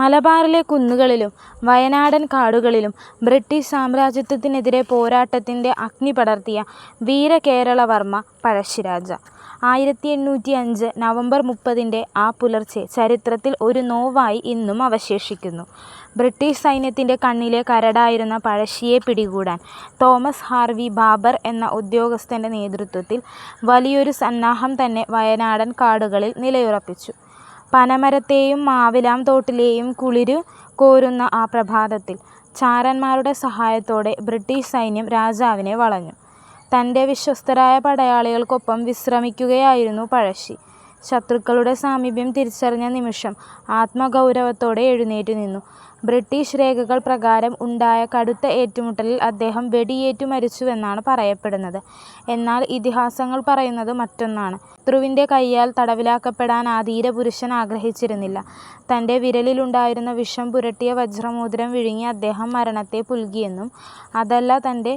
മലബാറിലെ കുന്നുകളിലും വയനാടൻ കാടുകളിലും ബ്രിട്ടീഷ് സാമ്രാജ്യത്വത്തിനെതിരെ പോരാട്ടത്തിൻ്റെ അഗ്നി പടർത്തിയ വീരകേരളവർമ്മ പഴശ്ശിരാജ. 1805 നവംബർ 30 ആ പുലർച്ചെ ചരിത്രത്തിൽ ഒരു നോവായി ഇന്നും അവശേഷിക്കുന്നു. ബ്രിട്ടീഷ് സൈന്യത്തിൻ്റെ കണ്ണിലെ കരടായിരുന്ന പഴശ്ശിയെ പിടികൂടാൻ തോമസ് ഹാർവി ബാബർ എന്ന ഉദ്യോഗസ്ഥൻ്റെ നേതൃത്വത്തിൽ വലിയൊരു സന്നാഹം തന്നെ വയനാടൻ കാടുകളിൽ നിലയുറപ്പിച്ചു. പനമരത്തെയും മാവിലാം തോട്ടിലെയും കുളിരു കോരുന്ന ആ പ്രഭാതത്തിൽ ചാരന്മാരുടെ സഹായത്തോടെ ബ്രിട്ടീഷ് സൈന്യം രാജാവിനെ വളഞ്ഞു. തൻ്റെ വിശ്വസ്തരായ പടയാളികൾക്കൊപ്പം വിശ്രമിക്കുകയായിരുന്നു പഴശ്ശി. ശത്രുക്കളുടെ സാമീപ്യം തിരിച്ചറിഞ്ഞ നിമിഷം ആത്മഗൗരവത്തോടെ എഴുന്നേറ്റു നിന്നു. ബ്രിട്ടീഷ് രേഖകൾ പ്രകാരം ഉണ്ടായ കടുത്ത ഏറ്റുമുട്ടലിൽ അദ്ദേഹം വെടിയേറ്റു മരിച്ചുവെന്നാണ് പറയപ്പെടുന്നത്. എന്നാൽ ഇതിഹാസങ്ങൾ പറയുന്നത് മറ്റൊന്നാണ്. ശത്രുവിൻ്റെ കയ്യാൽ തടവിലാക്കപ്പെടാൻ ആ ധീരപുരുഷൻ ആഗ്രഹിച്ചിരുന്നില്ല. തൻ്റെ വിരലിലുണ്ടായിരുന്ന വിഷം പുരട്ടിയ വജ്രമോതിരം വിഴുങ്ങി അദ്ദേഹം മരണത്തെ പുൽകിയെന്നും അതല്ല തൻ്റെ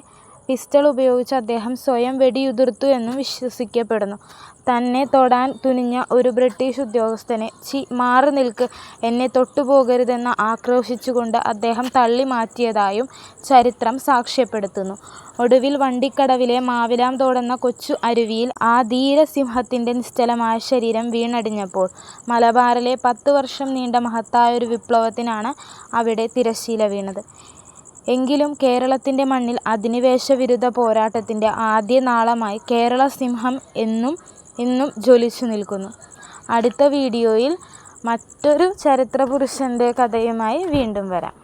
പിസ്റ്റൾ ഉപയോഗിച്ച് അദ്ദേഹം സ്വയം വെടിയുതിർത്തു എന്നും വിശ്വസിക്കപ്പെടുന്നു. തന്നെ തൊടാൻ തുനിഞ്ഞ ഒരു ബ്രിട്ടീഷ് ഉദ്യോഗസ്ഥനെ മാറി നിൽക്ക്, എന്നെ തൊട്ടുപോകരുതെന്ന് ആക്രോശിച്ചുകൊണ്ട് അദ്ദേഹം തള്ളി മാറ്റിയതായും ചരിത്രം സാക്ഷ്യപ്പെടുത്തുന്നു. ഒടുവിൽ വണ്ടിക്കടവിലെ മാവിലാം തോടെന്ന കൊച്ചു അരുവിയിൽ ആ ധീരസിംഹത്തിൻ്റെ നിശ്ചലമായ ശരീരം വീണടിഞ്ഞപ്പോൾ മലബാറിലെ 10 വർഷം നീണ്ട മഹത്തായൊരു വിപ്ലവത്തിനാണ് അവിടെ തിരശ്ശീല വീണത്. എങ്കിലും കേരളത്തിൻ്റെ മണ്ണിൽ അധിനിവേശ വിരുദ്ധ പോരാട്ടത്തിൻ്റെ ആദ്യ നാളമായി കേരള സിംഹം ഇന്നും ജ്വലിച്ചു നിൽക്കുന്നു. അടുത്ത വീഡിയോയിൽ മറ്റൊരു ചരിത്രപുരുഷൻ്റെ കഥയുമായി വീണ്ടും വരാം.